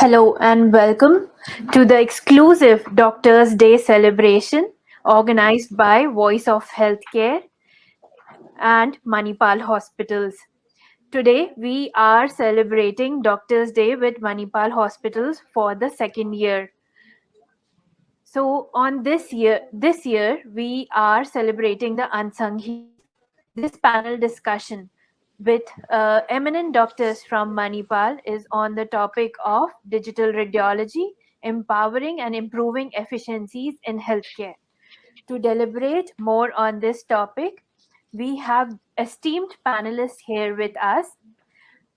Hello and welcome to the exclusive Doctors' Day celebration organized by Voice of Healthcare and Manipal Hospitals. Today we are celebrating Doctors' Day with Manipal Hospitals for the second year. So on this year we are celebrating the unsung heroes. This panel discussion with eminent doctors from Manipal is on the topic of digital radiology, empowering and improving efficiencies in healthcare. To deliberate more on this topic, we have esteemed panelists here with us.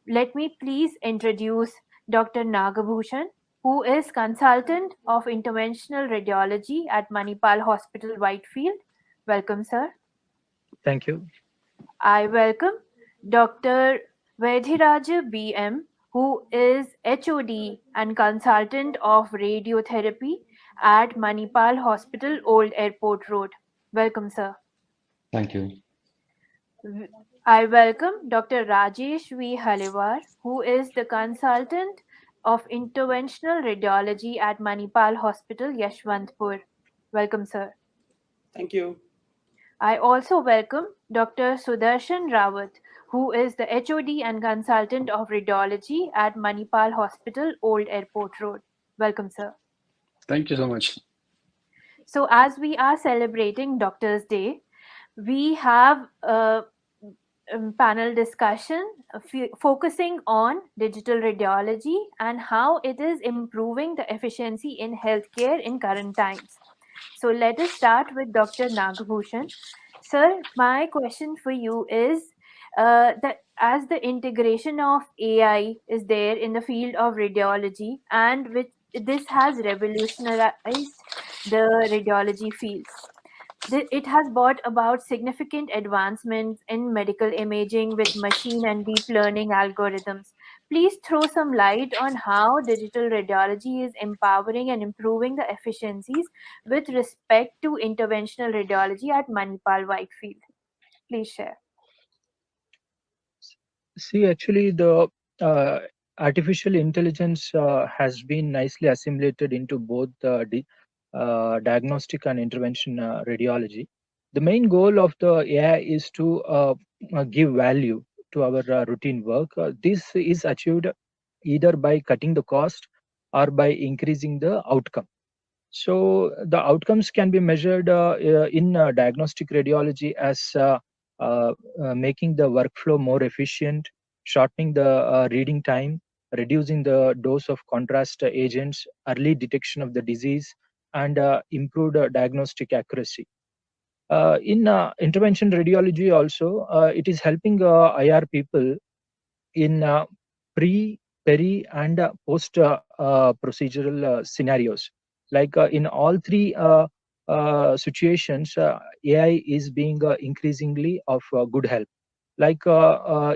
Let me please introduce Dr. Nagabhushan, who is consultant of interventional radiology at Manipal Hospital, Whitefield. Welcome, sir. Thank you. I welcome Dr. Vadhiraja BM, who is HOD and consultant of radiotherapy at Manipal Hospital, Old Airport Road. Welcome, sir. Thank you. I welcome Dr. Rajesh V. Helavar, who is the consultant of interventional radiology at Manipal Hospital, Yeshwanthpur. Welcome, sir. Thank you. I also welcome Dr. Sudarshan Rawat, who is the HOD and consultant of radiology at Manipal Hospital, Old Airport Road. Welcome, sir. Thank you so much. So, as we are celebrating Doctors' Day, we have a panel discussion focusing on digital radiology and how it is improving the efficiency in healthcare in current times. So let us start with Dr. Nagabhushan. Sir, my question for you is that as the integration of AI is there in the field of radiology, and which this has revolutionized the radiology field. It has brought about significant advancements in medical imaging with machine and deep learning algorithms. Please throw some light on how digital radiology is empowering and improving the efficiencies with respect to interventional radiology at Manipal Whitefield. Please share. See, actually, the artificial intelligence has been nicely assimilated into both diagnostic and intervention radiology. The main goal of the AI is to give value to our routine work. This is achieved either by cutting the cost or by increasing the outcome. So the outcomes can be measured in diagnostic radiology as making the workflow more efficient, shortening the reading time, reducing the dose of contrast agents, early detection of the disease, and improved diagnostic accuracy. In intervention radiology also, it is helping IR people in pre, peri, and post procedural scenarios. Like in all three situations, AI is being increasingly of good help. Like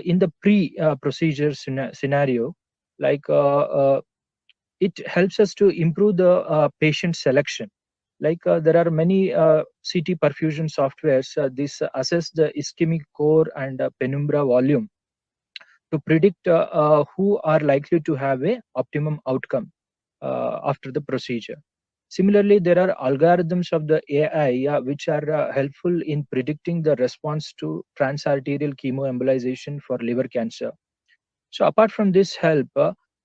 in the pre-procedure scenario, like it helps us to improve the patient selection. Like there are many CT perfusion softwares. This assess the ischemic core and penumbra volume to predict who are likely to have a optimum outcome after the procedure. Similarly, there are algorithms of the AI which are helpful in predicting the response to transarterial chemoembolization for liver cancer. So apart from this help,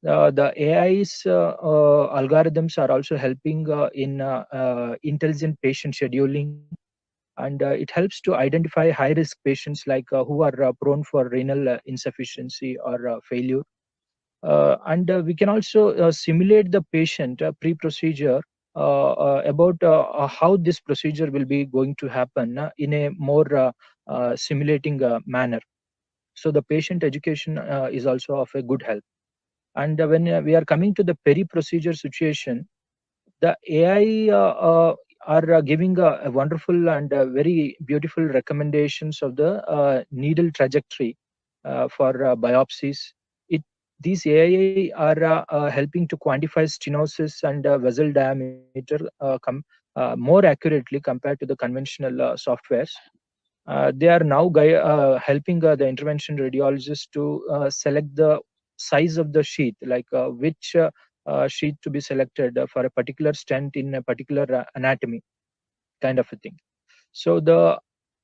the AI's algorithms are also helping in intelligent patient scheduling, and it helps to identify high-risk patients like who are prone for renal insufficiency or failure. And we can also simulate the patient pre-procedure about how this procedure will be going to happen in a more simulating manner. So the patient education is also of a good help. And when we are coming to the peri-procedure situation, the AI are giving a wonderful and very beautiful recommendations of the needle trajectory for biopsies. These AI are helping to quantify stenosis and vessel diameter more accurately compared to the conventional softwares. They are now helping the intervention radiologist to select the size of the sheath, like which sheet to be selected for a particular stent in a particular anatomy, kind of a thing. So the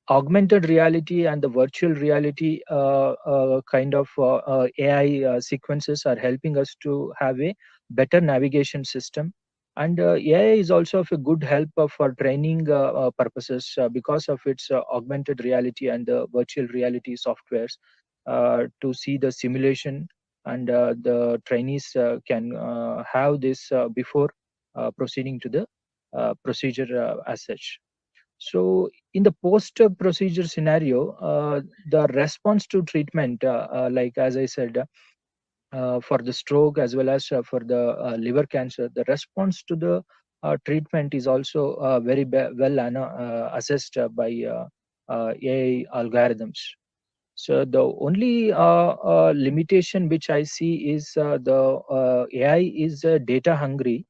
augmented reality and the virtual reality kind of AI sequences are helping us to have a better navigation system. And AI is also of a good help for training purposes because of its augmented reality and the virtual reality softwares to see the simulation, and the trainees can have this before proceeding to the procedure as such. So, in the post procedure scenario, the response to treatment, like as I said, for the stroke as well as for the liver cancer, the response to the treatment is also very well assessed by AI algorithms. So the only limitation which I see is the AI is data hungry.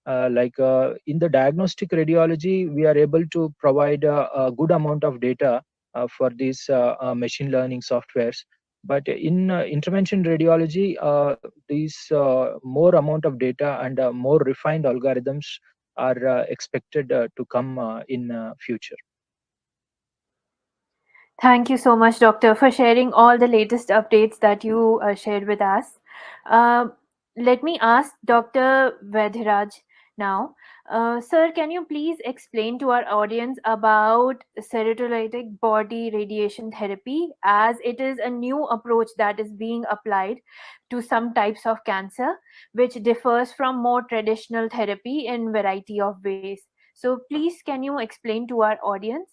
In the diagnostic radiology, we are able to provide a good amount of data for these machine learning softwares. But in intervention radiology, these more amount of data and more refined algorithms are expected to come in future. Thank you so much, Doctor, for sharing all the latest updates that you shared with us. Uh, Let me ask Dr. Vadhiraj now. Sir, can you please explain to our audience about cytolytic body radiation therapy, as it is a new approach that is being applied to some types of cancer, which differs from more traditional therapy in variety of ways. So please, can you explain to our audience?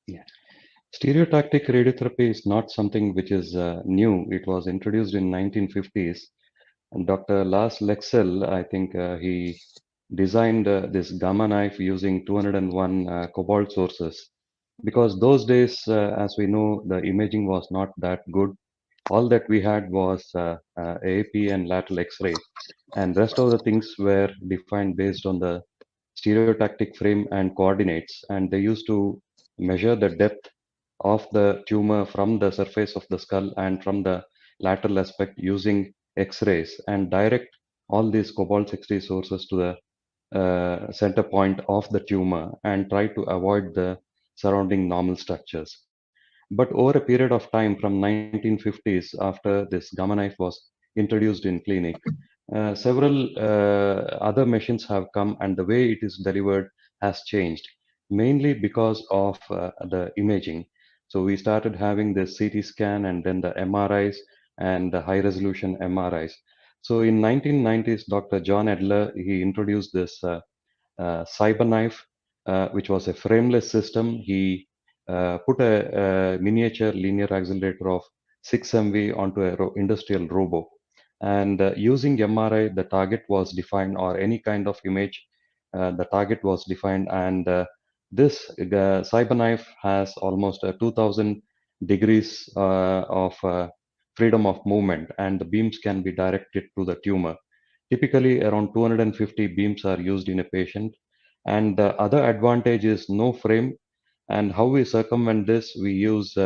Yeah. Stereotactic radiotherapy is not something which is new. It was introduced in 1950s. And Dr. Lars Lexell, I think he designed this gamma knife using 201 cobalt sources. Because those days, as we know, the imaging was not that good. All that we had was AAP and lateral X-ray, and rest of the things were defined based on the stereotactic frame and coordinates. And they used to measure the depth of the tumor from the surface of the skull and from the lateral aspect using X-rays, and direct all these cobalt 60 sources to the center point of the tumor and try to avoid the surrounding normal structures. But over a period of time from 1950s, after this gamma knife was introduced in clinic, several other machines have come, and the way it is delivered has changed, mainly because of the imaging. So we started having the CT scan and then the MRIs and the high resolution MRIs. So in 1990s, Dr. John Edler, he introduced this CyberKnife, which was a frameless system. He put a miniature linear accelerator of 6 MV onto a industrial robo. And using MRI, the target was defined, or any kind of image, the target was defined. And this CyberKnife has almost 2000 degrees of freedom of movement, and the beams can be directed to the tumor. Typically, around 250 beams are used in a patient. And the other advantage is no frame. And how we circumvent this, we use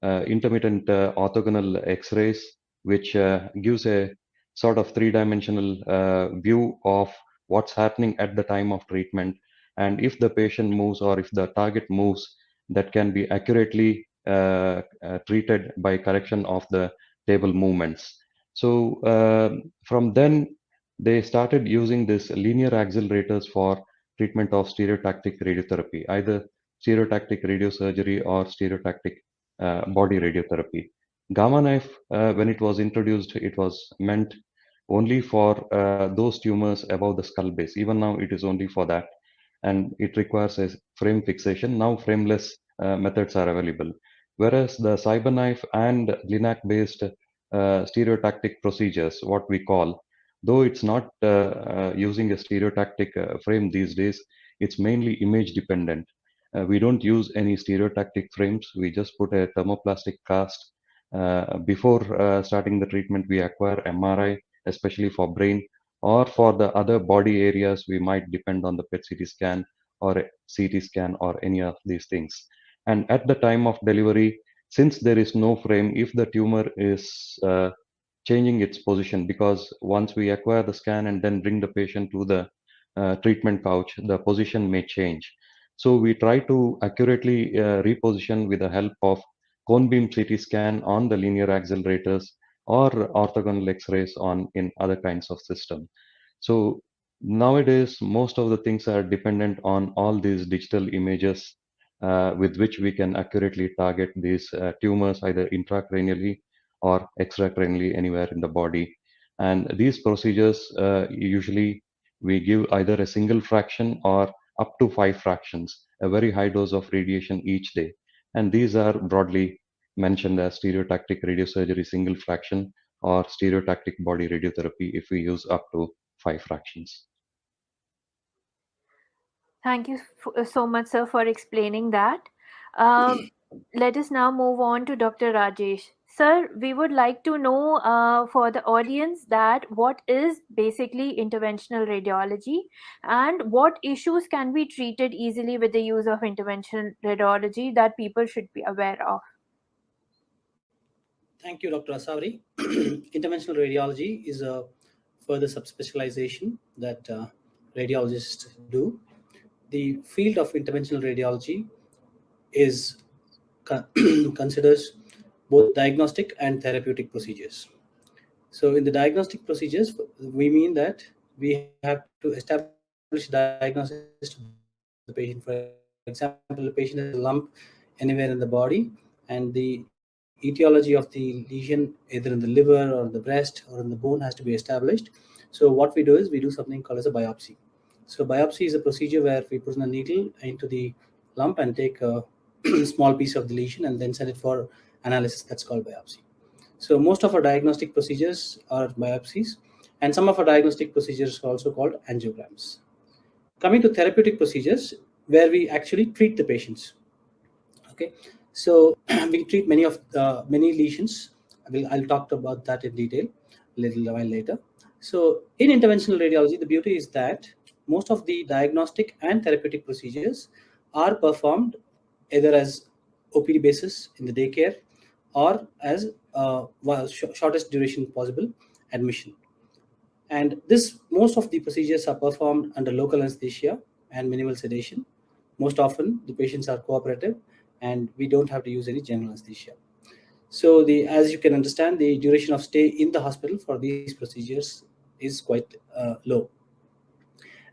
intermittent orthogonal X-rays, which gives a sort of three-dimensional view of what's happening at the time of treatment. And if the patient moves or if the target moves, that can be accurately treated by correction of the table movements. So from then, they started using this linear accelerators for treatment of stereotactic radiotherapy, either stereotactic radiosurgery or stereotactic body radiotherapy. Gamma knife, when it was introduced, it was meant only for those tumors above the skull base. Even now, it is only for that, and it requires a frame fixation. Now, frameless methods are available, whereas the CyberKnife and LINAC-based stereotactic procedures, what we call, though it's not using a stereotactic frame these days, it's mainly image dependent. We don't use any stereotactic frames. We just put a thermoplastic cast. Before starting the treatment, we acquire MRI, especially for brain, or for the other body areas, we might depend on the PET CT scan or a CT scan or any of these things. And at the time of delivery, since there is no frame, if the tumor is changing its position, because once we acquire the scan and then bring the patient to the treatment couch, the position may change. So we try to accurately reposition with the help of cone beam CT scan on the linear accelerators or orthogonal X-rays on in other kinds of system. So nowadays, most of the things are dependent on all these digital images with which we can accurately target these tumors either intracranially or extracranially anywhere in the body. And these procedures usually we give either a single fraction or up to 5 fractions, a very high dose of radiation each day. And these are broadly mentioned as stereotactic radiosurgery single fraction or stereotactic body radiotherapy if we use up to 5 fractions. Thank you so much, sir, for explaining that. Let us now move on to Dr. Rajesh. Sir, we would like to know for the audience that what is basically interventional radiology and what issues can be treated easily with the use of interventional radiology that people should be aware of. Thank you, Dr. Asawari. Interventional radiology is a further subspecialization that radiologists do. The field of interventional radiology is considers both diagnostic and therapeutic procedures. So in the diagnostic procedures, we mean that we have to establish diagnosis of the patient. For example, the patient has a lump anywhere in the body, and the etiology of the lesion, either in the liver or the breast or in the bone, has to be established. So what we do is we do something called as a biopsy. So biopsy is a procedure where we put in a needle into the lump and take a small piece of the lesion and then send it for analysis. That's called biopsy. So most of our diagnostic procedures are biopsies, and some of our diagnostic procedures are also called angiograms. Coming to therapeutic procedures, where we actually treat the patients. Okay, so we treat many lesions. I'll talk about that in detail a little while later. So in interventional radiology, the beauty is that most of the diagnostic and therapeutic procedures are performed either as OPD basis in the daycare or as shortest duration possible admission. And most of the procedures are performed under local anesthesia and minimal sedation. Most often the patients are cooperative and we don't have to use any general anesthesia. So as you can understand, the duration of stay in the hospital for these procedures is quite low.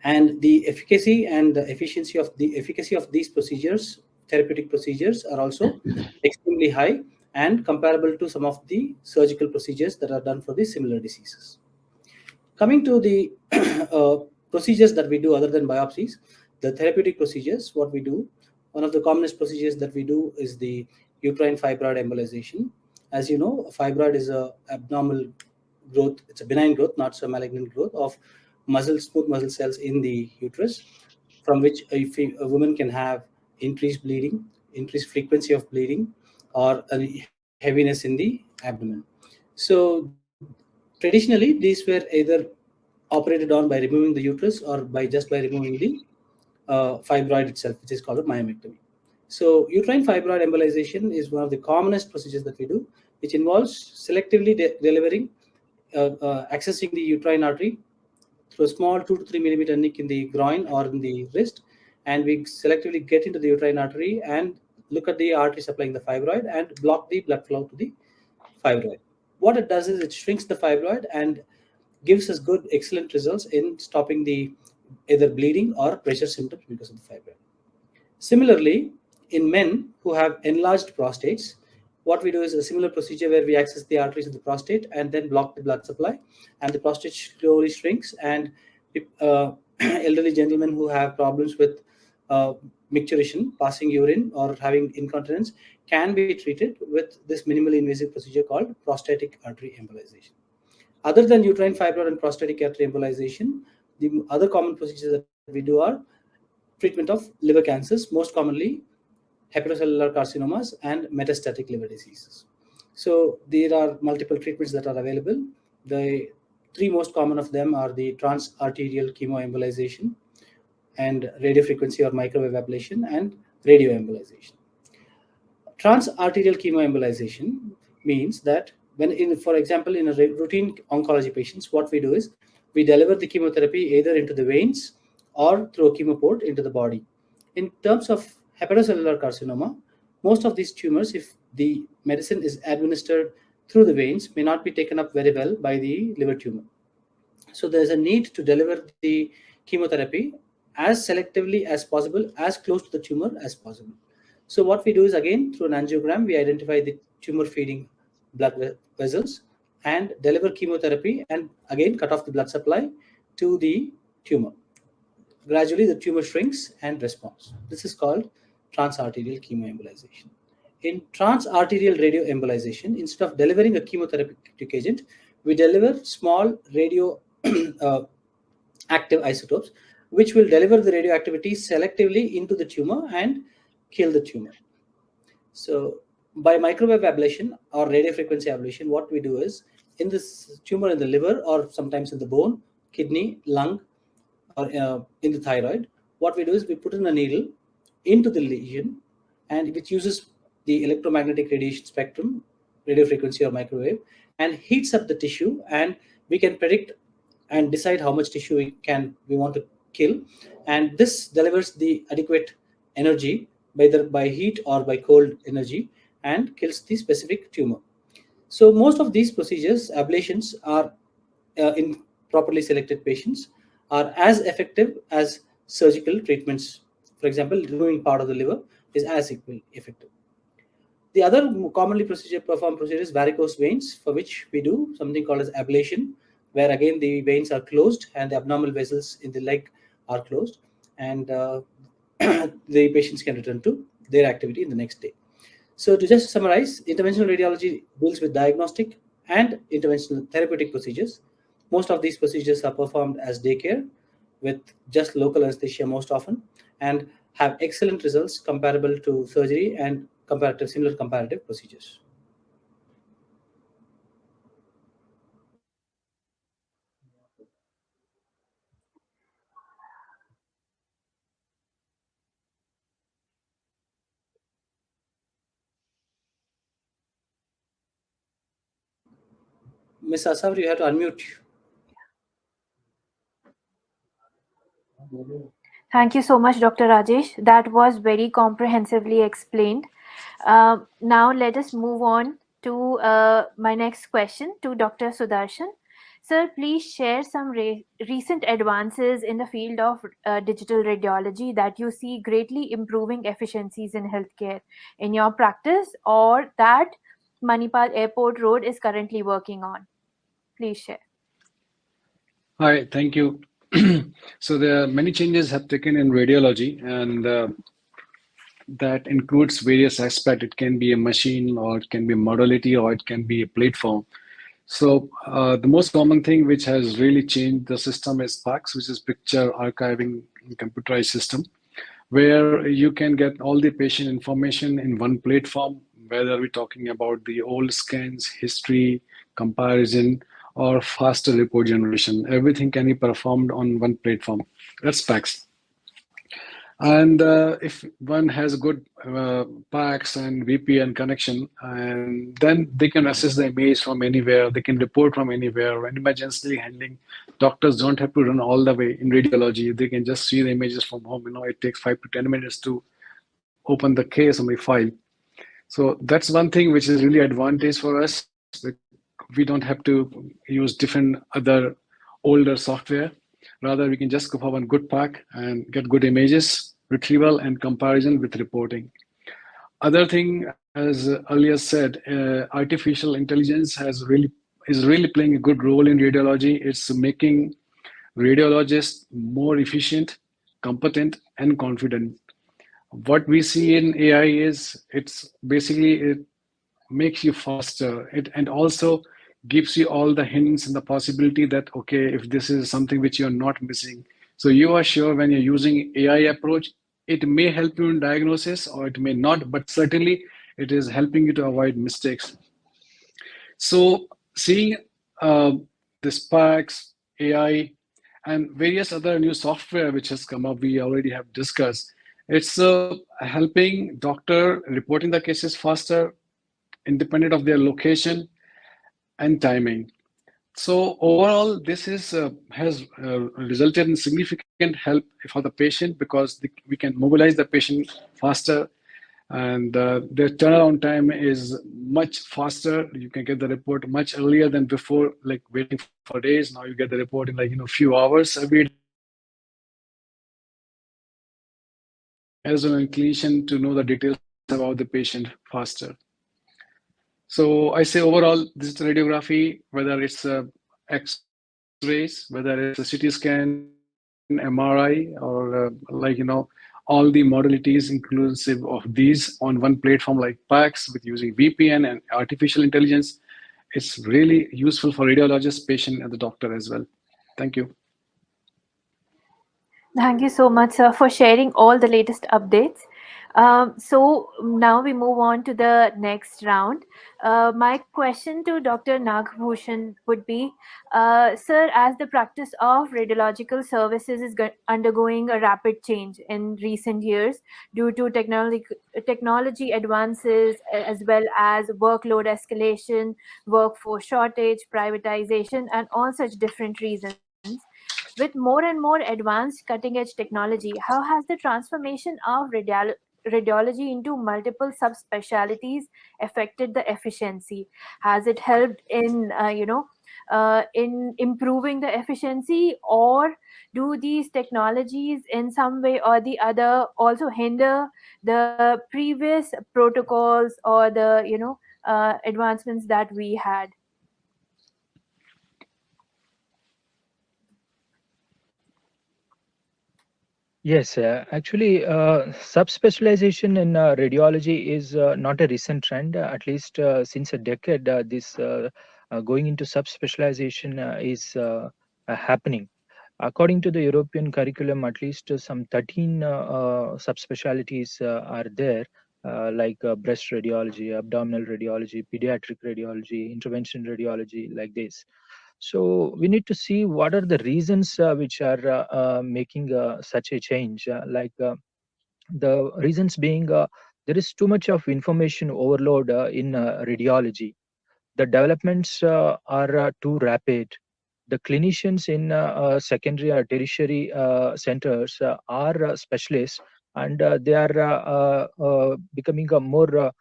And the efficacy and the efficiency of these procedures, therapeutic procedures, are also extremely high and comparable to some of the surgical procedures that are done for the similar diseases. Coming to the procedures that we do other than biopsies, the therapeutic procedures, what we do, one of the commonest procedures that we do is the uterine fibroid embolization. As you know, fibroid is a abnormal growth. It's a benign growth, not so malignant growth of smooth muscle cells in the uterus, from which a woman can have increased bleeding, increased frequency of bleeding, or a heaviness in the abdomen. So traditionally, these were either operated on by removing the uterus or by removing the fibroid itself, which is called a myomectomy. So uterine fibroid embolization is one of the commonest procedures that we do, which involves selectively delivering, accessing the uterine artery through a small 2 to 3 millimeter nick in the groin or in the wrist, and we selectively get into the uterine artery and look at the artery supplying the fibroid and block the blood flow to the fibroid. What it does is it shrinks the fibroid and gives us excellent results in stopping the either bleeding or pressure symptoms because of the fibroid. Similarly, in men who have enlarged prostates, what we do is a similar procedure where we access the arteries of the prostate and then block the blood supply, and the prostate slowly shrinks, and elderly gentlemen who have problems with micturition, passing urine, or having incontinence can be treated with this minimally invasive procedure called prostatic artery embolization. Other than uterine fibroid and prostatic artery embolization, the other common procedures that we do are treatment of liver cancers, most commonly hepatocellular carcinomas and metastatic liver diseases. So there are multiple treatments that are available. The three most common of them are the transarterial chemoembolization and radiofrequency or microwave ablation and radioembolization. Transarterial chemoembolization means that for example, in a routine oncology patients, what we do is we deliver the chemotherapy either into the veins or through a chemoport into the body. In terms of hepatocellular carcinoma, most of these tumors, if the medicine is administered through the veins, may not be taken up very well by the liver tumor. So there's a need to deliver the chemotherapy as selectively as possible, as close to the tumor as possible. So what we do is, again, through an angiogram, we identify the tumor feeding blood vessels and deliver chemotherapy, and again cut off the blood supply to the tumor. Gradually the tumor shrinks and responds. This is called transarterial chemoembolization. In transarterial radioembolization, instead of delivering a chemotherapeutic agent, we deliver small radio active isotopes, which will deliver the radioactivity selectively into the tumor and kill the tumor. So by microwave ablation or radiofrequency ablation, what we do is, in this tumor in the liver or sometimes in the bone, kidney, lung, or in the thyroid, what we do is we put in a needle into the lesion, and which uses the electromagnetic radiation spectrum, radiofrequency or microwave, and heats up the tissue, and we can predict and decide how much tissue we want to kill, and this delivers the adequate energy, either by heat or by cold energy, and kills the specific tumor. So most of these procedures, ablations, are in properly selected patients, are as effective as surgical treatments. For example, removing part of the liver is as effective. The other commonly performed procedure is varicose veins, for which we do something called as ablation, where again the veins are closed and the abnormal vessels in the leg are closed, and the patients can return to their activity in the next day. So to just summarize, interventional radiology deals with diagnostic and interventional therapeutic procedures. Most of these procedures are performed as day care with just local anesthesia most often, and have excellent results comparable to surgery and similar comparative procedures. Ms. Asawari, you have to unmute. Thank you so much, Dr. Rajesh. That was very comprehensively explained. Now let us move on to my next question to Dr. Sudarshan. Sir, please share some recent advances in the field of digital radiology that you see greatly improving efficiencies in healthcare in your practice, or that Manipal Airport Road is currently working on. Please share. Hi, thank you. So there are many changes have taken in radiology, and that includes various aspects. It can be a machine, or it can be a modality, or it can be a platform. So the most common thing which has really changed the system is PACS, which is Picture Archiving Computerized System, where you can get all the patient information in one platform, whether we're talking about the old scans, history, comparison, or faster report generation. Everything can be performed on one platform. That's PACS. And if one has good PACS and VPN connection, and then they can access the image from anywhere, they can report from anywhere. When emergency handling, doctors don't have to run all the way in radiology. They can just see the images from home. It takes 5 to 10 minutes to open the case on the file. So that's one thing which is really advantage for us. We don't have to use different other older software. Rather, we can just go for one good pack and get good images, retrieval, and comparison with reporting. Other thing, as earlier said, artificial intelligence is really playing a good role in radiology. It's making radiologists more efficient, competent, and confident. What we see in AI is it makes you faster. And also gives you all the hints and the possibility that, okay, if this is something which you're not missing. So you are sure when you're using AI approach, it may help you in diagnosis or it may not, but certainly it is helping you to avoid mistakes. So seeing this PACS, AI, and various other new software which has come up, we already have discussed. It's helping doctor reporting the cases faster, independent of their location, and timing. So overall, this has resulted in significant help for the patient because we can mobilize the patient faster, and the turnaround time is much faster. You can get the report much earlier than before, like waiting for days. Now you get the report in like few hours every day, as an inclination to know the details about the patient faster. So I say overall, digital radiography, whether it's X-rays, whether it's a CT scan, MRI, or all the modalities inclusive of these on one platform like PACS with using VPN and artificial intelligence, it's really useful for radiologists, patient, and the doctor as well. Thank you. Thank you so much, sir, for sharing all the latest updates. So now we move on to the next round. My question to Dr. Nagabhushan would be, sir, as the practice of radiological services is undergoing a rapid change in recent years due to technology advances, as well as workload escalation, workforce shortage, privatization, and all such different reasons, with more and more advanced cutting edge technology, how has the transformation of radiology into multiple subspecialties affected the efficiency? Has it helped in improving the efficiency, or do these technologies in some way or the other also hinder the previous protocols or the advancements that we had? Yes, actually, subspecialization in radiology is not a recent trend. At least since a decade, this going into subspecialization is happening. According to the European curriculum, at least some 13 subspecialties are there, like breast radiology, abdominal radiology, pediatric radiology, intervention radiology, like this. So we need to see what are the reasons which are making such a change. The reasons being there is too much of information overload in radiology. The developments are too rapid. The clinicians in secondary or tertiary centers are specialists, and they are becoming a more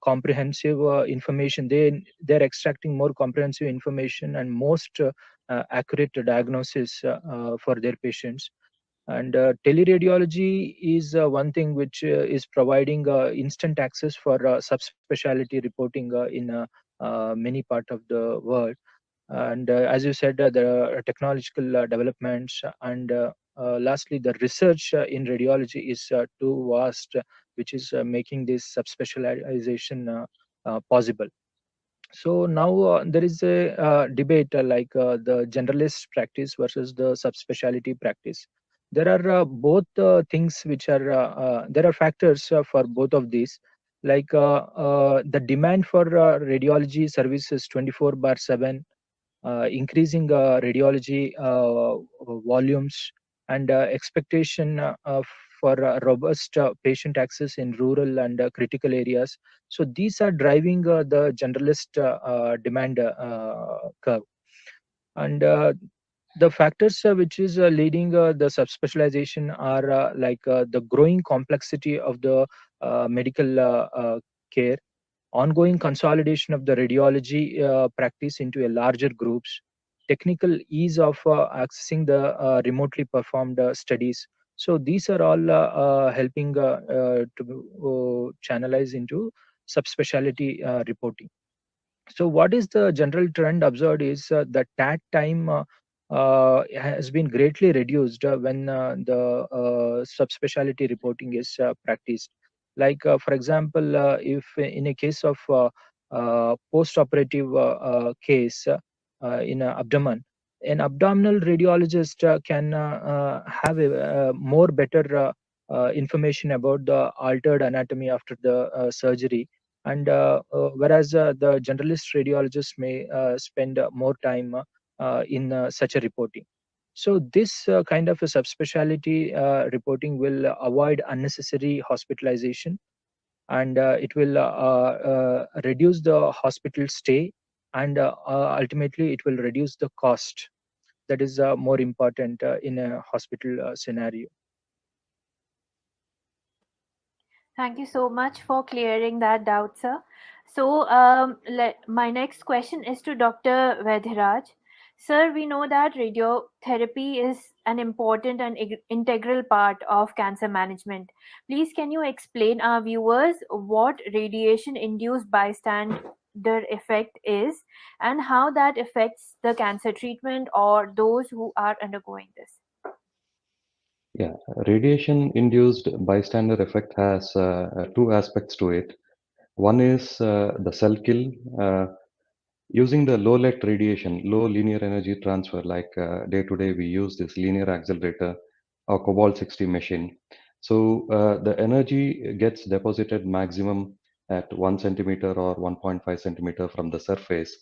comprehensive information. They're extracting more comprehensive information and most accurate diagnosis for their patients. And teleradiology is one thing which is providing instant access for subspecialty reporting in many part of the world. And as you said, the technological developments, and lastly, the research in radiology is too vast, which is making this subspecialization possible. So now there is a debate the generalist practice versus the subspecialty practice. There are both things which are there are factors for both of these, the demand for radiology services 24/7, increasing radiology volumes, and expectation for robust patient access in rural and critical areas. So these are driving the generalist demand curve. And the factors which is leading the subspecialization are the growing complexity of the medical care, ongoing consolidation of the radiology practice into a larger groups, technical ease of accessing the remotely performed studies. So these are all helping to channelize into subspecialty reporting. So what is the general trend observed is the TAT time has been greatly reduced when the subspecialty reporting is practiced. For example, if in a case of post-operative case in abdomen, an abdominal radiologist can have a more better information about the altered anatomy after the surgery, and whereas the generalist radiologist may spend more time in such a reporting. So this kind of a subspecialty reporting will avoid unnecessary hospitalization, and it will reduce the hospital stay, and ultimately it will reduce the cost. That is more important in a hospital scenario. Thank you so much for clearing that doubt, sir. So, my next question is to Dr. Vadhiraj. Sir, we know that radiotherapy is an important and integral part of cancer management. Please, can you explain our viewers what radiation-induced bystander effect is and how that affects the cancer treatment or those who are undergoing this? Yeah, radiation-induced bystander effect has two aspects to it. One is the cell kill. Using the low LET radiation, low linear energy transfer, like day to day, we use this linear accelerator or Cobalt 60 machine. So the energy gets deposited maximum at 1 centimeter or 1.5 centimeter from the surface.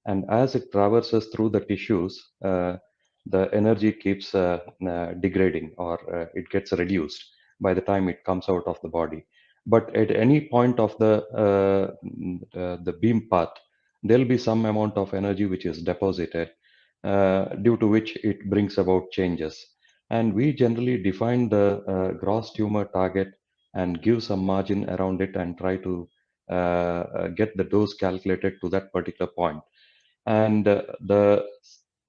And as it traverses through the tissues, the energy keeps degrading, or it gets reduced by the time it comes out of the body. But at any point of the beam path, there'll be some amount of energy which is deposited, due to which it brings about changes. And we generally define the gross tumor target and give some margin around it and try to get the dose calculated to that particular point. And the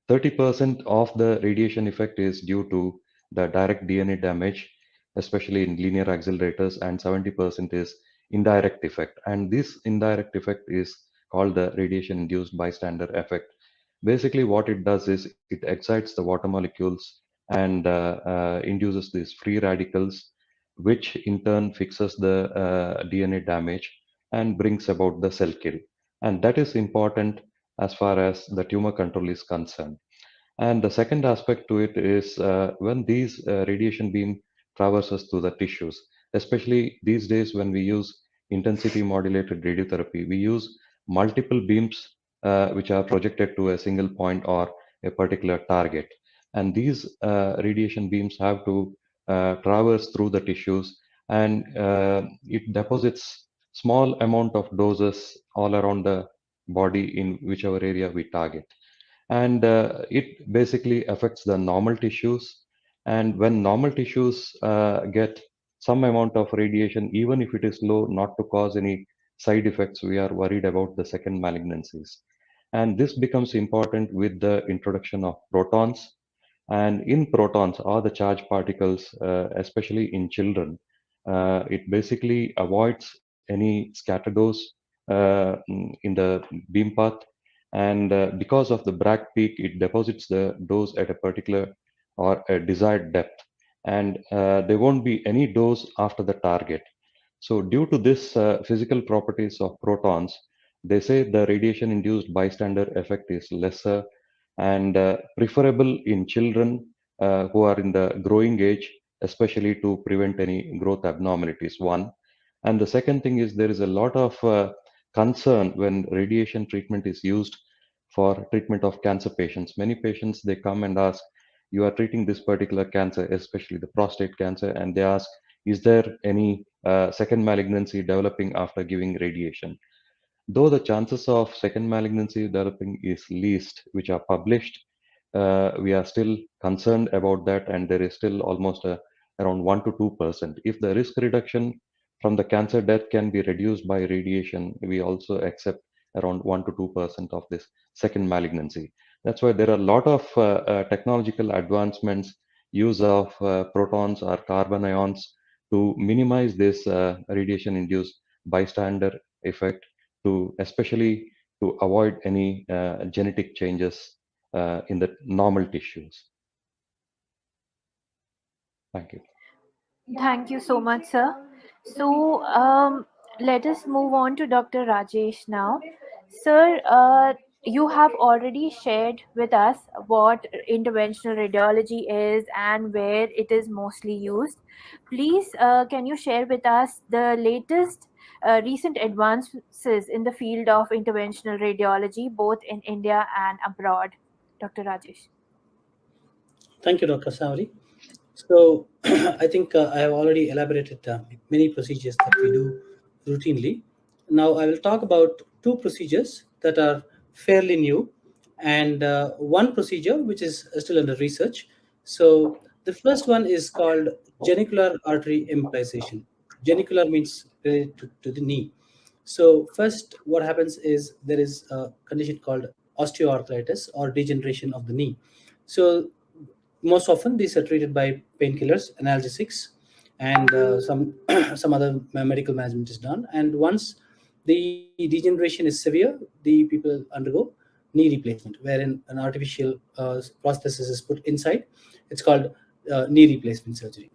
30% of the radiation effect is due to the direct DNA damage, especially in linear accelerators, and 70% is indirect effect. And this indirect effect is called the radiation induced bystander effect. Basically, what it does is it excites the water molecules and induces these free radicals, which in turn fixes the DNA damage and brings about the cell kill. And that is important as far as the tumor control is concerned. And the second aspect to it is when these radiation beam traverses through the tissues, especially these days when we use intensity modulated radiotherapy, we use multiple beams which are projected to a single point or a particular target. And these radiation beams have to traverse through the tissues, and it deposits small amount of doses all around the body in whichever area we target. And it basically affects the normal tissues. And when normal tissues get some amount of radiation, even if it is low, not to cause any side effects, we are worried about the second malignancies. And this becomes important with the introduction of protons. And in protons are the charged particles, especially in children. It basically avoids any scatter dose in the beam path. And because of the Bragg peak, it deposits the dose at a particular or a desired depth. And there won't be any dose after the target. So due to this physical properties of protons, they say the radiation induced bystander effect is lesser and preferable in children who are in the growing age, especially to prevent any growth abnormalities. One. And the second thing is there is a lot of concern when radiation treatment is used for treatment of cancer patients. Many patients, they come and ask, you are treating this particular cancer, especially the prostate cancer, and they ask, is there any second malignancy developing after giving radiation? Though the chances of second malignancy developing is least, which are published, we are still concerned about that, and there is still almost around 1 to 2%. If the risk reduction from the cancer death can be reduced by radiation, we also accept around 1 to 2% of this second malignancy. That's why there are a lot of technological advancements, use of protons or carbon ions to minimize this radiation-induced bystander effect, to especially to avoid any genetic changes in the normal tissues. Thank you. Thank you so much, sir. So, let us move on to Dr. Rajesh now. Sir, you have already shared with us what interventional radiology is and where it is mostly used. Please, can you share with us the latest recent advances in the field of interventional radiology, both in India and abroad? Dr. Rajesh. Thank you, Dr. Asawari. So I think I have already elaborated many procedures that we do routinely. Now I will talk about two procedures that are fairly new, and one procedure which is still under research. So the first one is called genicular artery embolization. Genicular means related to the knee. So first, what happens is there is a condition called osteoarthritis or degeneration of the knee. So most often these are treated by painkillers, analgesics, and some some other medical management is done. And once the degeneration is severe, the people undergo knee replacement, wherein an artificial prosthesis is put inside. It's called knee replacement surgery.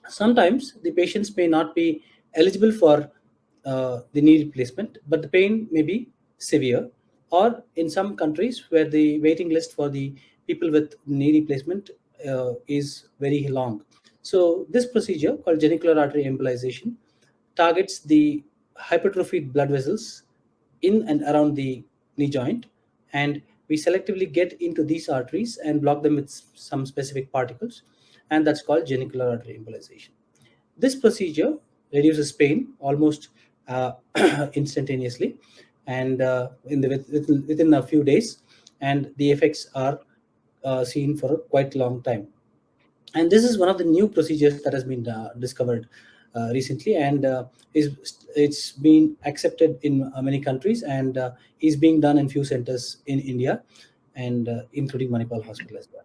Sometimes the patients may not be eligible for the knee replacement, but the pain may be severe. Or in some countries where the waiting list for the people with knee replacement is very long. So this procedure called genicular artery embolization targets the hypertrophied blood vessels in and around the knee joint, and we selectively get into these arteries and block them with some specific particles, and that's called genicular artery embolization. This procedure reduces pain almost instantaneously, and within a few days, and the effects are seen for a quite long time. And this is one of the new procedures that has been discovered recently, and it's been accepted in many countries, and is being done in few centers in India, and including Manipal Hospital as well.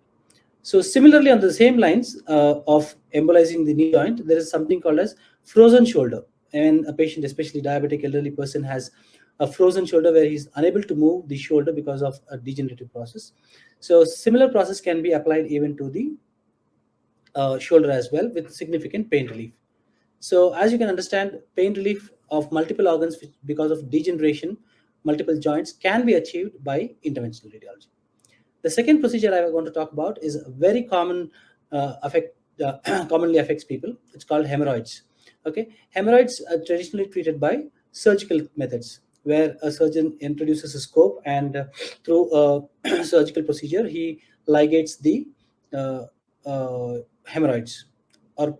So similarly, on the same lines of embolizing the knee joint, there is something called as frozen shoulder. And a patient, especially diabetic elderly person, has a frozen shoulder where he's unable to move the shoulder because of a degenerative process. So similar process can be applied even to the shoulder as well, with significant pain relief. So as you can understand, pain relief of multiple organs because of degeneration, multiple joints, can be achieved by interventional radiology. The second procedure I want to talk about is a very common commonly affects people. It's called hemorrhoids. Okay, hemorrhoids are traditionally treated by surgical methods, where a surgeon introduces a scope, and through a surgical procedure, he ligates the hemorrhoids, or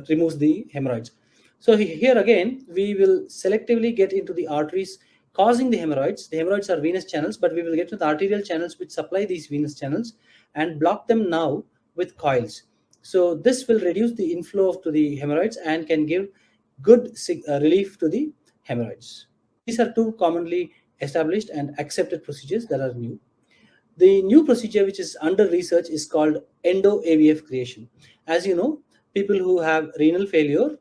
removes the hemorrhoids. So here again, we will selectively get into the arteries causing the hemorrhoids. The hemorrhoids are venous channels, but we will get to the arterial channels which supply these venous channels and block them now with coils. So this will reduce the inflow to the hemorrhoids and can give good relief to the hemorrhoids. These are two commonly established and accepted procedures that are new. The new procedure which is under research is called endo-AVF creation. As you know, people who have renal failure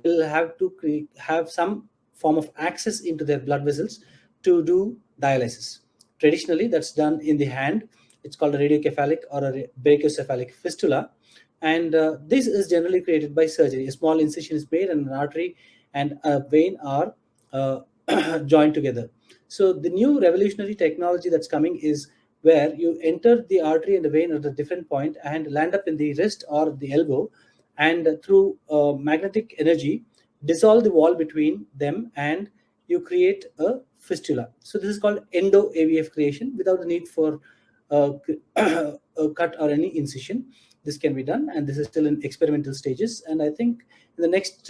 will have to have some form of access into their blood vessels to do dialysis. Traditionally, that's done in the hand. It's called a radiocephalic or a brachiocephalic fistula. And this is generally created by surgery. A small incision is made, and an artery and a vein are joined together. So the new revolutionary technology that's coming is where you enter the artery and the vein at a different point and land up in the wrist or the elbow, and through magnetic energy dissolve the wall between them, and you create a fistula. So this is called endo-AVF creation without the need for a cut or any incision. This can be done, and this is still in experimental stages. And I think in the next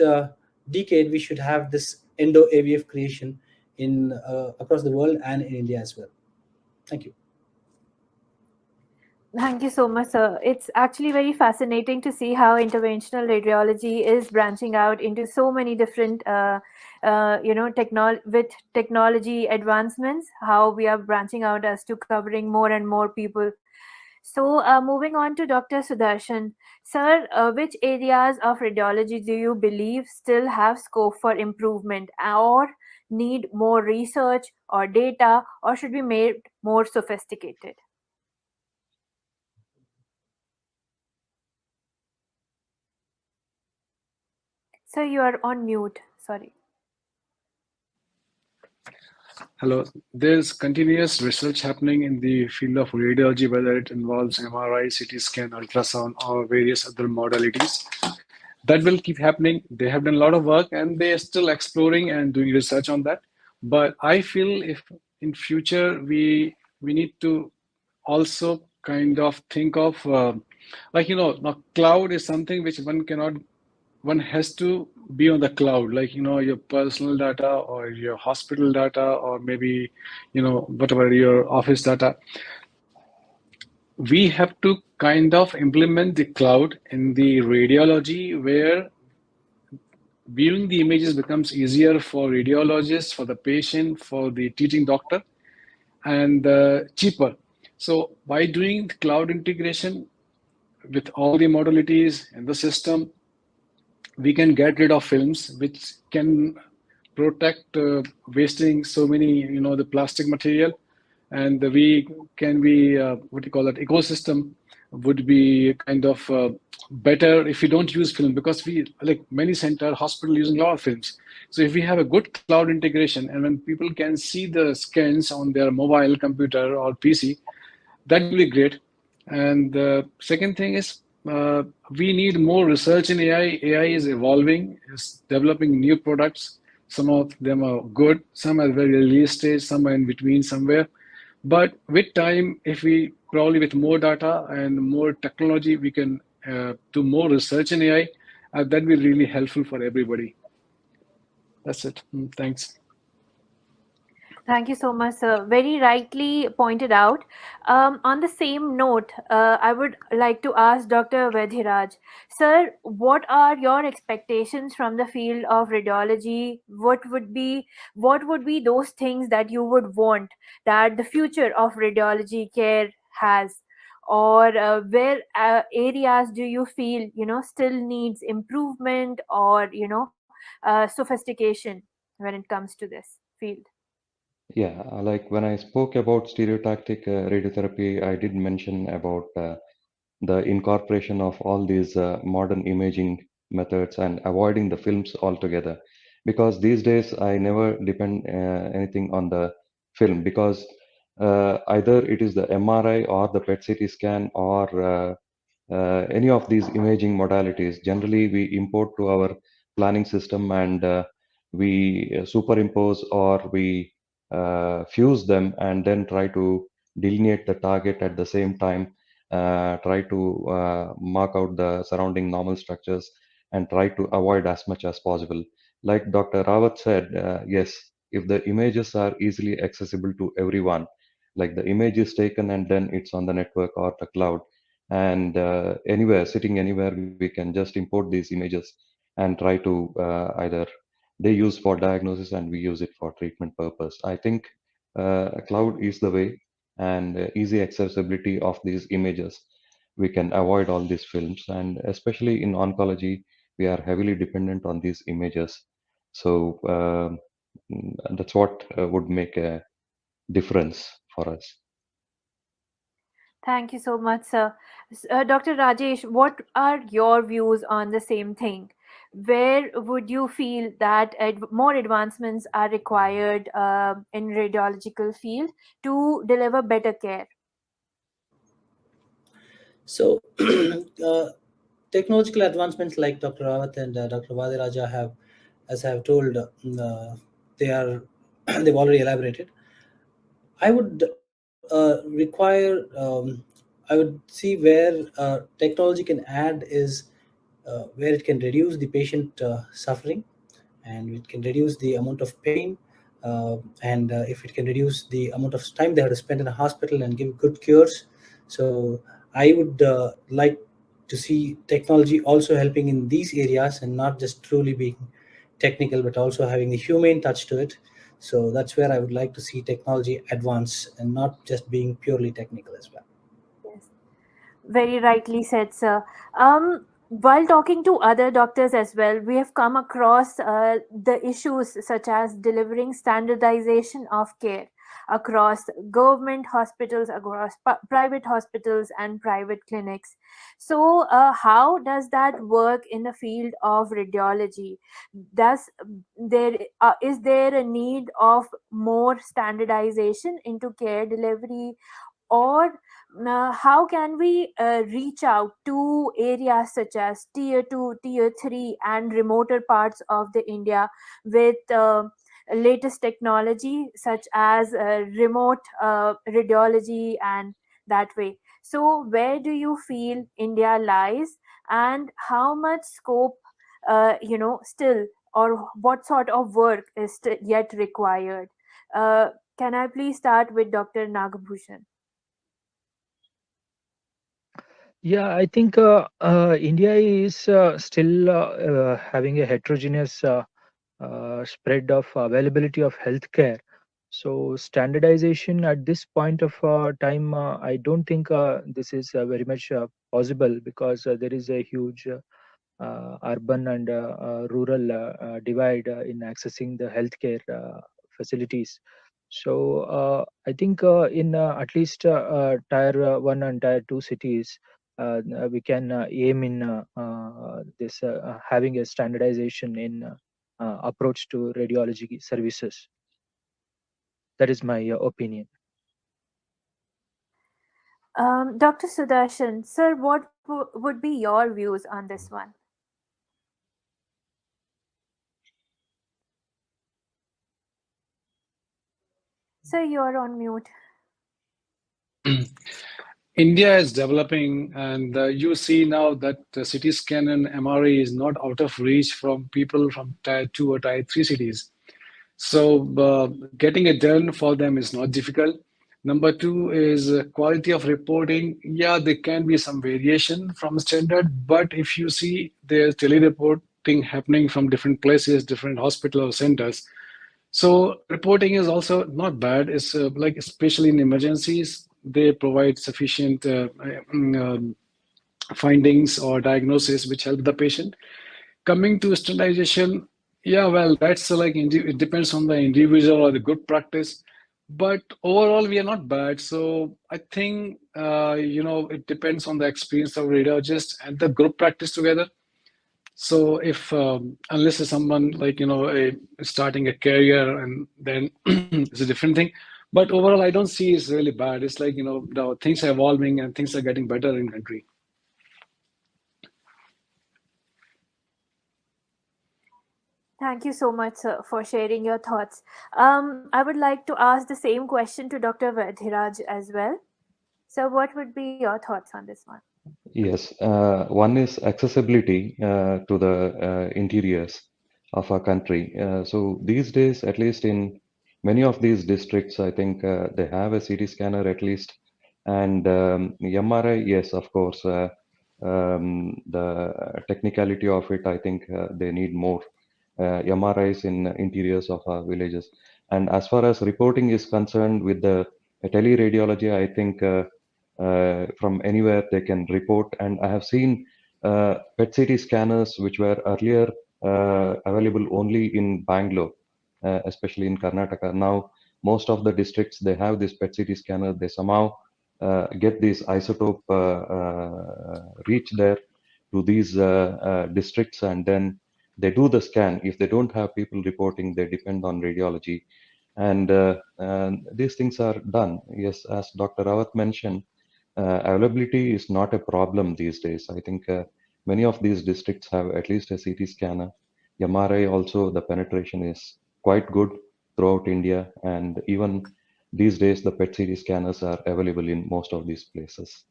decade, we should have this endo-AVF creation in across the world and in India as well. Thank you. Thank you so much, sir. It's actually very fascinating to see how interventional radiology is branching out into so many different, with technology advancements, how we are branching out as to covering more and more people. So moving on to Dr. Sudarshan. Sir, which areas of radiology do you believe still have scope for improvement, or need more research or data, or should be made more sophisticated? Sir, you are on mute. Sorry. Hello. There's continuous research happening in the field of radiology, whether it involves MRI, CT scan, ultrasound, or various other modalities. That will keep happening. They have done a lot of work, and they are still exploring and doing research on that. But I feel if in future we need to also kind of think of now cloud is something which one has to be on the cloud, like, your personal data or your hospital data, or maybe, whatever your office data. We have to kind of implement the cloud in the radiology, where viewing the images becomes easier for radiologists, for the patient, for the teaching doctor, and cheaper. So by doing the cloud integration with all the modalities in the system, we can get rid of films, which can protect wasting so many, the plastic material, and we can be what do you call that, ecosystem would be kind of better if we don't use film, because we, like many center hospital, using a lot of films. So if we have a good cloud integration, and when people can see the scans on their mobile computer or PC, that will be great. And the second thing is, we need more research in AI. AI is evolving, is developing new products. Some of them are good, some are very early stage, some are in between somewhere. But with time, if we probably with more data and more technology, we can do more research in AI. That will be really helpful for everybody. That's it. Thanks. Thank you so much, sir. Very rightly pointed out. On the same note, I would like to ask Dr. Vadhiraj, sir, what are your expectations from the field of radiology? What would be those things that you would want that the future of radiology care has? Or where areas do you feel still needs improvement, or sophistication when it comes to this field? Yeah, like when I spoke about stereotactic radiotherapy, I did mention about the incorporation of all these modern imaging methods and avoiding the films altogether. Because these days I never depend anything on the film, because either it is the MRI or the PET CT scan or any of these imaging modalities. Generally, we import to our planning system, and we superimpose or we fuse them, and then try to delineate the target at the same time, try to mark out the surrounding normal structures, and try to avoid as much as possible. Like Dr. Rawat said, yes, if the images are easily accessible to everyone, like the image is taken and then it's on the network or the cloud, and anywhere, sitting anywhere, we can just import these images and try to either they use for diagnosis and we use it for treatment purpose. I think cloud is the way, and easy accessibility of these images, we can avoid all these films. And especially in oncology, we are heavily dependent on these images. So that's what would make a difference for us. Thank you so much, sir. Dr. Rajesh, what are your views on the same thing? Where would you feel that more advancements are required in radiological field to deliver better care? So, technological advancements like Dr. Rawat and Dr. Vadhiraja have, as I have told, they are they've already elaborated. I would require. I would see where technology can add is where it can reduce the patient suffering, and it can reduce the amount of pain, and if it can reduce the amount of time they have to spend in a hospital and give good cures. So I would like to see technology also helping in these areas, and not just truly being technical, but also having the humane touch to it. So that's where I would like to see technology advance, and not just being purely technical as well. Yes. Very rightly said, sir. While talking to other doctors as well, we have come across the issues such as delivering standardization of care across government hospitals, across private hospitals, and private clinics. So, how does that work in the field of radiology? Does there is there a need of more standardization into care delivery, or how can we reach out to areas such as tier 2, tier 3, and remoter parts of the India with latest technology such as remote radiology and that way? So where do you feel India lies, and how much scope still, or what sort of work is yet required? Can I please start with Dr. Nagabhushan? Yeah, I think India is still having a heterogeneous spread of availability of healthcare. So standardization at this point of time, I don't think this is very much possible, because there is a huge urban and rural divide in accessing the healthcare facilities. So I think in at least tier 1 and tier 2 cities, we can aim in this having a standardization in approach to radiology services. That is my opinion. Dr. Sudarshan, sir, what would be your views on this one? Sir, you're on mute. India is developing, and you see now that CT scan and MRI is not out of reach from people from tier 2 or tier 3 cities. So getting it done for them is not difficult. Number two is quality of reporting. Yeah, there can be some variation from standard, but if you see there's tele-reporting happening from different places, different hospital or centers. So reporting is also not bad. It's like especially in emergencies, they provide sufficient findings or diagnosis which help the patient. Coming to standardization, yeah, well, that's like it depends on the individual or the good practice, but overall we are not bad. So I think it depends on the experience of radiologist and the group practice together. So if unless it's someone like starting a career, and then it's a different thing. But overall, I don't see it's really bad. It's like the things are evolving and things are getting better in country. Thank you so much, sir, for sharing your thoughts. I would like to ask the same question to Dr. Vadhiraj as well. So, what would be your thoughts on this one? Yes, one is accessibility to the interiors of our country. So these days, at least in many of these districts, I think they have a CT scanner at least, and MRI, yes, of course. The technicality of it, I think they need more MRIs in interiors of our villages. And as far as reporting is concerned, with the teleradiology, I think from anywhere they can report. And I have seen PET CT scanners which were earlier available only in Bangalore, especially in Karnataka. Now, most of the districts, they have this PET CT scanner. They somehow get this isotope reach there to these districts, and then they do the scan. If they don't have people reporting, they depend on radiology, and these things are done. Yes, as Dr. Rawat mentioned, availability is not a problem these days. I think many of these districts have at least a CT scanner. MRI also, the penetration is quite good throughout India, and even these days the PET CT scanners are available in most of these places.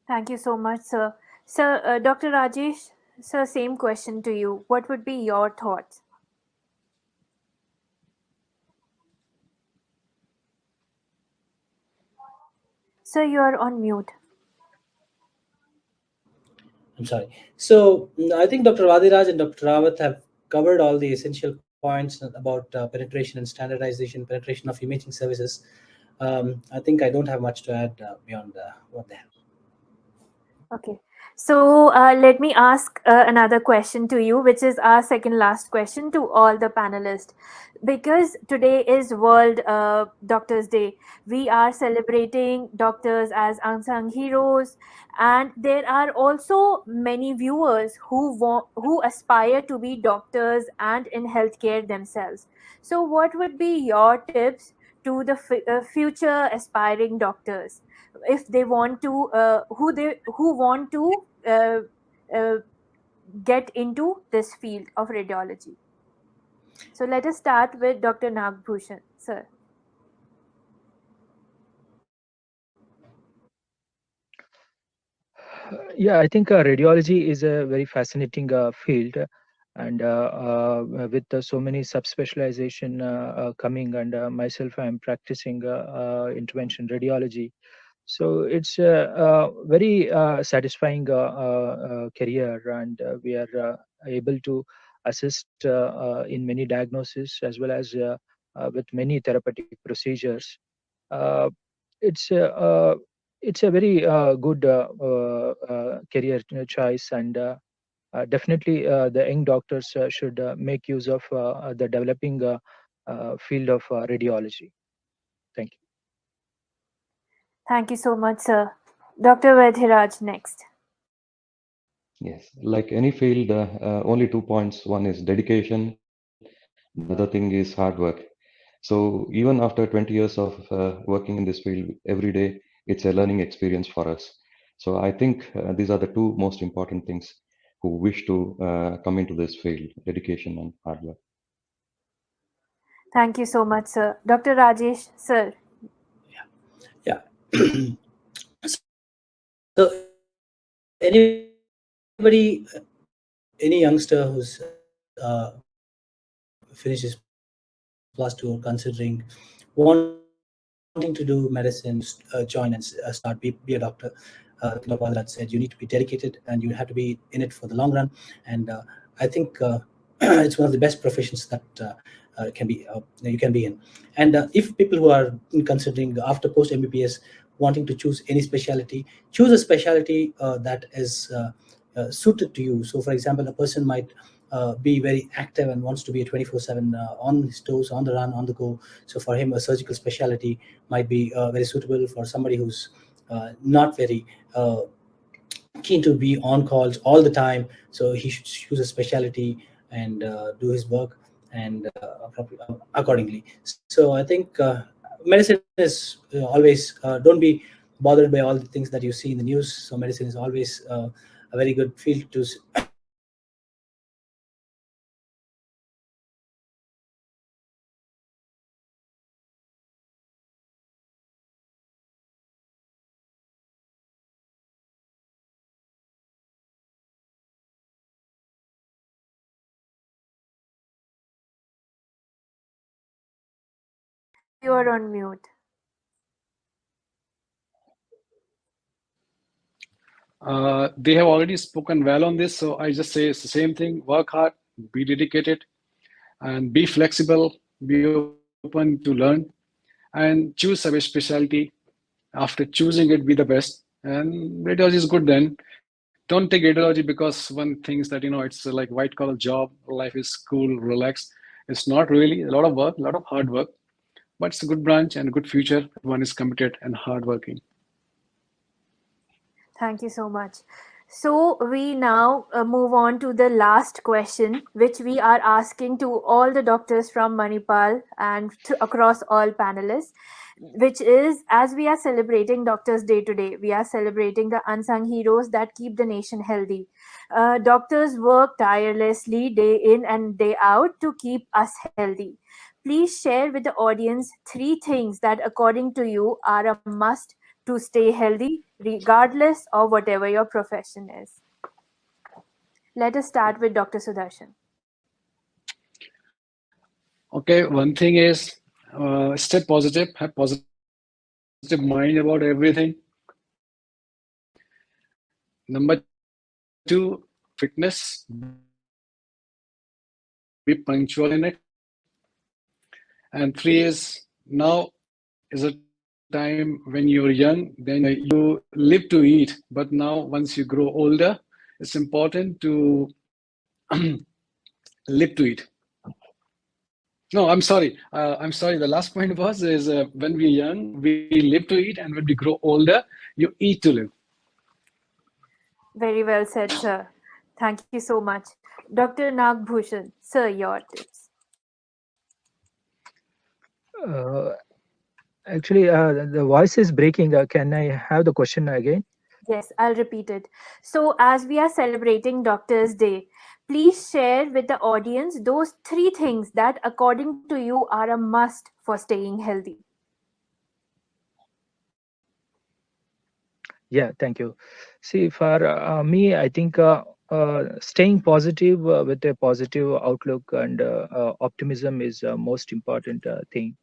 Thank you so much, sir. Sir, Dr. Rajesh, sir, same question to you. What would be your thoughts? Sir, you are on mute. I'm sorry. So I think Dr. Vadhiraj and Dr. Rawat have covered all the essential points about penetration and standardization, penetration of imaging services. I think I don't have much to add beyond what they have. Okay. So let me ask another question to you, which is our second last question to all the panelists. Because today is World Doctors Day, we are celebrating doctors as unsung heroes, and there are also many viewers who aspire to be doctors and in healthcare themselves. So, what would be your tips to the future aspiring doctors, if they want to who want to uh, get into this field of radiology? So let us start with Dr. Nagbhushan, sir. Yeah, I think radiology is a very fascinating field, and with so many subspecialization coming, and myself, I'm practicing intervention radiology. So it's a very satisfying career, and we are able to assist in many diagnoses as well as with many therapeutic procedures. Uh, it's a it's a very good career choice, and definitely the young doctors should make use of the developing field of radiology. Thank you. Thank you so much, sir. Dr. Vadhiraj, next. Yes, like any field, only 2 points. One is dedication, the other thing is hard work. So even after 20 years of working in this field every day, it's a learning experience for us. So I think these are the two most important things who wish to come into this field, dedication and hard work. Thank you so much, sir. Dr. Rajesh, sir. Yeah. So anybody, any youngster who's finished his +2 or considering wanting to do medicine, join and start, be a doctor. Dr. Vadhiraj said you need to be dedicated and you have to be in it for the long run. And I think it's one of the best professions that you can be in. And if people who are considering after post MBBS wanting to choose any specialty, choose a specialty that is suited to you. So, for example, a person might be very active and wants to be a 24/7 on his toes, on the run, on the go. So for him, a surgical specialty might be very suitable. For somebody who's not very keen to be on calls all the time, so he should choose a specialty and do his work and accordingly. So I think medicine is always, don't be bothered by all the things that you see in the news. So medicine is always a very good field to You are on mute. They have already spoken well on this, so I just say it's the same thing. Work hard, be dedicated, and be flexible, be open to learn, and choose a specialty. After choosing it, be the best. And radiology is good then. Don't take radiology because one thinks that, it's like white collar job, life is cool, relaxed. It's not really. A lot of work, a lot of hard work, but it's a good branch and a good future. One is committed and hardworking. Thank you so much. So we now move on to the last question, which we are asking to all the doctors from Manipal and across all panelists, which is, as we are celebrating Doctors Day today, we are celebrating the unsung heroes that keep the nation healthy. Doctors work tirelessly day in and day out to keep us healthy. Please share with the audience 3 things that, according to you, are a must to stay healthy, regardless of whatever your profession is. Let us start with Dr. Sudarshan. Okay, one thing is stay positive, have positive mind about everything. Number 2, fitness, be punctual in it. And 3 is, now is a time when you're young, then you live to eat. But now, once you grow older, it's important to live to eat. No, I'm sorry. I'm sorry. The last point is when we're young, we live to eat, and when we grow older, you eat to live. Very well said, sir. Thank you so much. Dr. Nagabhushan, sir, your tips. Actually, the voice is breaking. Can I have the question again? Yes, I'll repeat it. So, as we are celebrating Doctors' Day, please share with the audience those 3 things that, according to you, are a must for staying healthy. Yeah, thank you. See, for me, I think staying positive with a positive outlook and optimism is most important thing.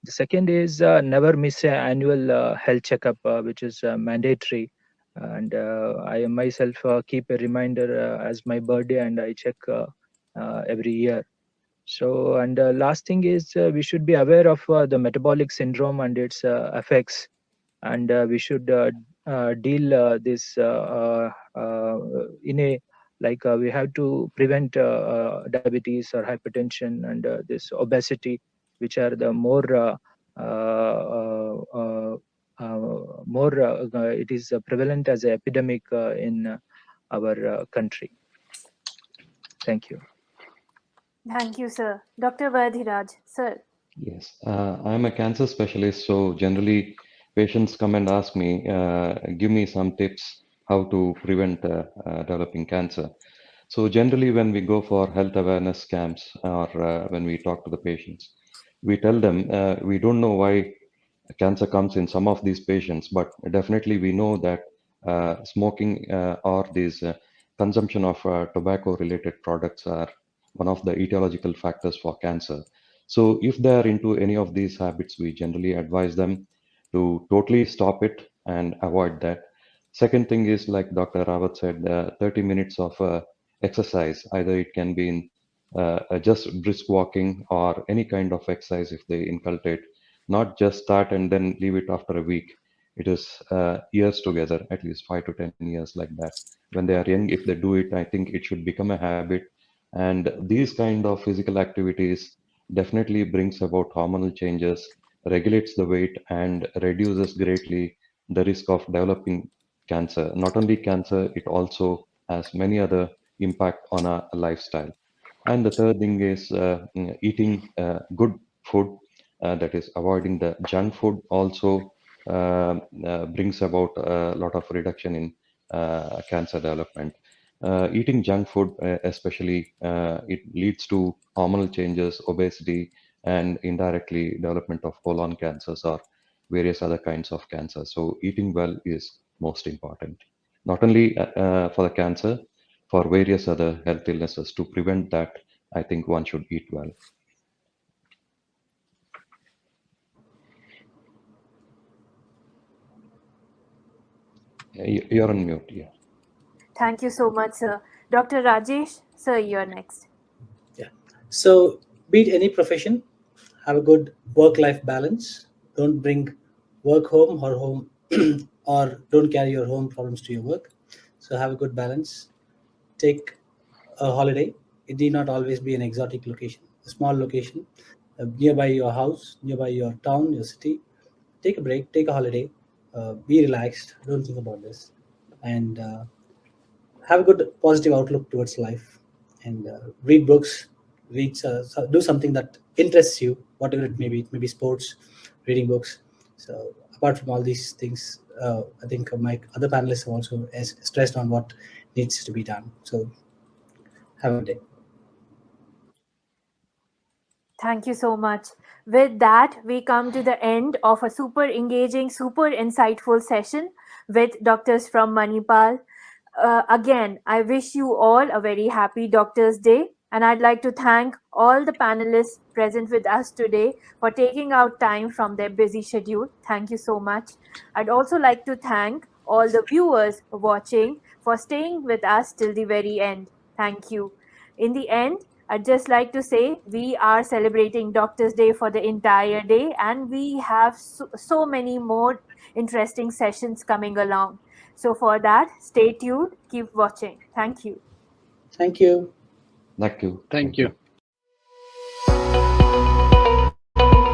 The second is never miss an annual health checkup, which is mandatory. And I myself keep a reminder as my birthday, and I check every year. So, and last thing is we should be aware of the metabolic syndrome and its effects, and we should deal this in a like we have to prevent diabetes or hypertension and this obesity, which are the more it is prevalent as an epidemic in our country. Thank you. Thank you, sir. Dr. Vadhiraj, sir. Yes, I'm a cancer specialist, so generally patients come and ask me, give me some tips how to prevent developing cancer. So generally, when we go for health awareness camps or when we talk to the patients, we tell them we don't know why cancer comes in some of these patients, but definitely we know that smoking or these consumption of tobacco-related products are one of the etiological factors for cancer. So if they are into any of these habits, we generally advise them to totally stop it and avoid that. Second thing is, like Dr. Rawat said, 30 minutes of exercise. Either it can be in just brisk walking or any kind of exercise if they inculcate, not just start and then leave it after a week. It is years together, at least 5 to 10 years like that. When they are young, if they do it, I think it should become a habit. And these kind of physical activities definitely brings about hormonal changes, regulates the weight, and reduces greatly the risk of developing cancer. Not only cancer, it also has many other impact on our lifestyle. And the third thing is eating good food, that is avoiding the junk food also brings about a lot of reduction in cancer development. Eating junk food, especially, it leads to hormonal changes, obesity, and indirectly development of colon cancers or various other kinds of cancer. So eating well is most important, not only for the cancer, for various other health illnesses. To prevent that, I think one should eat well. You're on mute, yeah. Thank you so much, sir. Dr. Rajesh, sir, you're next. Yeah. So, be it any profession, have a good work-life balance. Don't bring work home or home, or don't carry your home problems to your work. So, have a good balance. Take a holiday. It need not always be an exotic location. A small location nearby your house, nearby your town, your city. Take a break. Take a holiday. Be relaxed. Don't think about this, and have a good positive outlook towards life, and read books, do something that interests you, whatever it may be sports, reading books. So apart from all these things, I think my other panelists have also stressed on what needs to be done. So have a good day. Thank you so much. With that, we come to the end of a super engaging, super insightful session with doctors from Manipal. Again, I wish you all a very happy Doctors' Day, and I'd like to thank all the panelists present with us today for taking out time from their busy schedule. Thank you so much. I'd also like to thank all the viewers watching for staying with us till the very end. Thank you. In the end, I'd just like to say we are celebrating Doctors' Day for the entire day, and we have so many more interesting sessions coming along. So for that, stay tuned, keep watching. Thank you. Thank you. Thank you. Thank you.